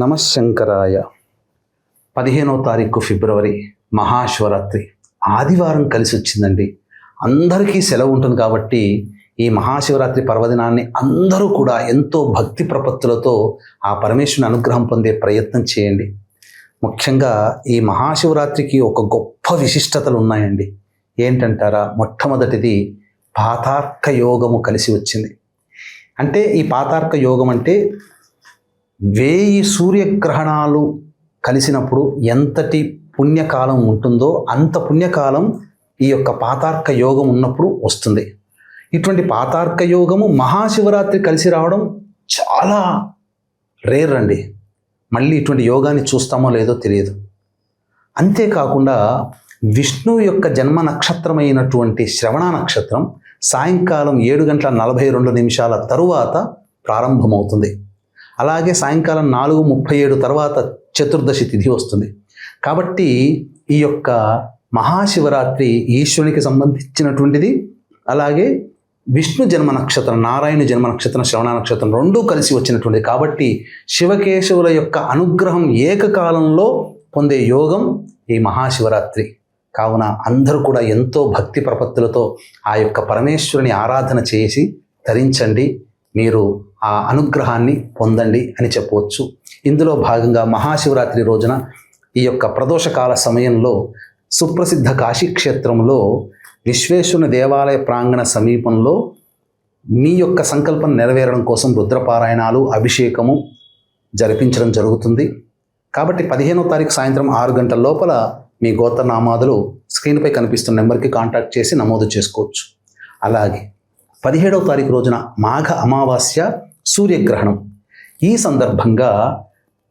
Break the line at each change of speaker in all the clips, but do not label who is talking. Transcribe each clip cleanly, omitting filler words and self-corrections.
నమశంకరాయ. 15వ తారీఖు ఫిబ్రవరి మహాశివరాత్రి ఆదివారం కలిసి వచ్చిందండి. అందరికీ సెలవు ఉంటుంది కాబట్టి ఈ మహాశివరాత్రి పర్వదినాన్ని అందరూ కూడా ఎంతో భక్తి ప్రపత్తులతో ఆ పరమేశ్వరుని అనుగ్రహం పొందే ప్రయత్నం చేయండి. ముఖ్యంగా ఈ మహాశివరాత్రికి ఒక గొప్ప విశిష్టతలు ఉన్నాయండి. ఏంటంటారా? మొట్టమొదటిది పాతార్క యోగము కలిసి వచ్చింది. అంటే ఈ పాతార్క యోగం అంటే 1000 సూర్యగ్రహణాలు కలిసినప్పుడు ఎంతటి పుణ్యకాలం ఉంటుందో అంత పుణ్యకాలం ఈ యొక్క పాతార్క యోగం ఉన్నప్పుడు వస్తుంది. ఇటువంటి పాతార్క యోగము మహాశివరాత్రి కలిసి రావడం చాలా రేర్ అండి. మళ్ళీ ఇటువంటి యోగాన్ని చూస్తామో లేదో తెలియదు. అంతేకాకుండా విష్ణువు యొక్క జన్మ నక్షత్రమైనటువంటి శ్రవణ నక్షత్రం సాయంకాలం 7:42 తరువాత ప్రారంభమవుతుంది. అలాగే సాయంకాలం 4:37 తర్వాత చతుర్దశి తిథి వస్తుంది. కాబట్టి ఈ యొక్క మహాశివరాత్రి ఈశ్వరునికి సంబంధించినటువంటిది. అలాగే విష్ణు జన్మ నక్షత్రం, నారాయణ జన్మ నక్షత్రం, శ్రవణ నక్షత్రం రెండూ కలిసి వచ్చినటువంటిది. కాబట్టి శివకేశవుల యొక్క అనుగ్రహం ఏకకాలంలో పొందే యోగం ఈ మహాశివరాత్రి. కావున అందరూ కూడా ఎంతో భక్తి ప్రపత్తులతో ఆ యొక్క పరమేశ్వరుని ఆరాధన చేసి ధరించండి. మీరు ఆ అనుగ్రహాన్ని పొందండి అని చెప్పవచ్చు. ఇందులో భాగంగా మహాశివరాత్రి రోజున ఈ యొక్క ప్రదోషకాల సమయంలో సుప్రసిద్ధ కాశీక్షేత్రంలో విశ్వేశ్వరుని దేవాలయ ప్రాంగణ సమీపంలో మీ యొక్క సంకల్పం నెరవేరడం కోసం రుద్రపారాయణాలు, అభిషేకము జరిపించడం జరుగుతుంది. కాబట్టి 15వ తారీఖు సాయంత్రం 6 గంటల లోపల మీ గోత్రనామాదులు స్క్రీన్పై కనిపిస్తున్న నెంబర్కి కాంటాక్ట్ చేసి నమోదు చేసుకోవచ్చు. అలాగే 17వ తారీఖు రోజున మాఘ అమావాస్య సూర్యగ్రహణం. ఈ సందర్భంగా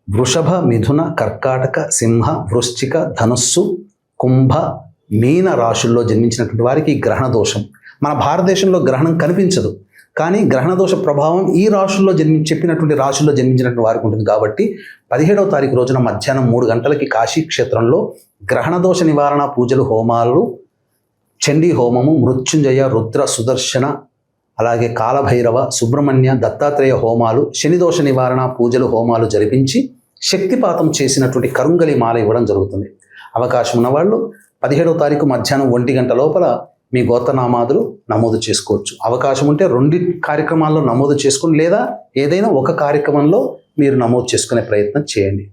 వృషభ, మిథున, కర్కాటక, సింహ, వృశ్చిక, ధనుస్సు, కుంభ, మీన రాశుల్లో జన్మించినటువంటి వారికి గ్రహణ దోషం. మన భారతదేశంలో గ్రహణం కనిపించదు, కానీ గ్రహణ దోష ప్రభావం ఈ రాశుల్లో చెప్పినటువంటి రాశుల్లో జన్మించినటువంటి వారికి ఉంటుంది. కాబట్టి 17వ తారీఖు రోజున మధ్యాహ్నం 3 గంటలకి కాశీక్షేత్రంలో గ్రహణ దోష నివారణ పూజలు, హోమాలు, చండీ హోమము, మృత్యుంజయ, రుద్ర, సుదర్శన, అలాగే కాలభైరవ, సుబ్రహ్మణ్య, దత్తాత్రేయ హోమాలు, శనిదోష నివారణ పూజలు, హోమాలు జరిపించి శక్తిపాతం చేసినటువంటి కరుంగలి మాల ఇవ్వడం జరుగుతుంది. అవకాశం ఉన్నవాళ్ళు 17వ తారీఖు మధ్యాహ్నం 1 గంట లోపల మీ గోత్రనామాదులు నమోదు చేసుకోవచ్చు. అవకాశం ఉంటే 2 కార్యక్రమాల్లో నమోదు చేసుకుని, లేదా ఏదైనా ఒక కార్యక్రమంలో మీరు నమోదు చేసుకునే ప్రయత్నం చేయండి.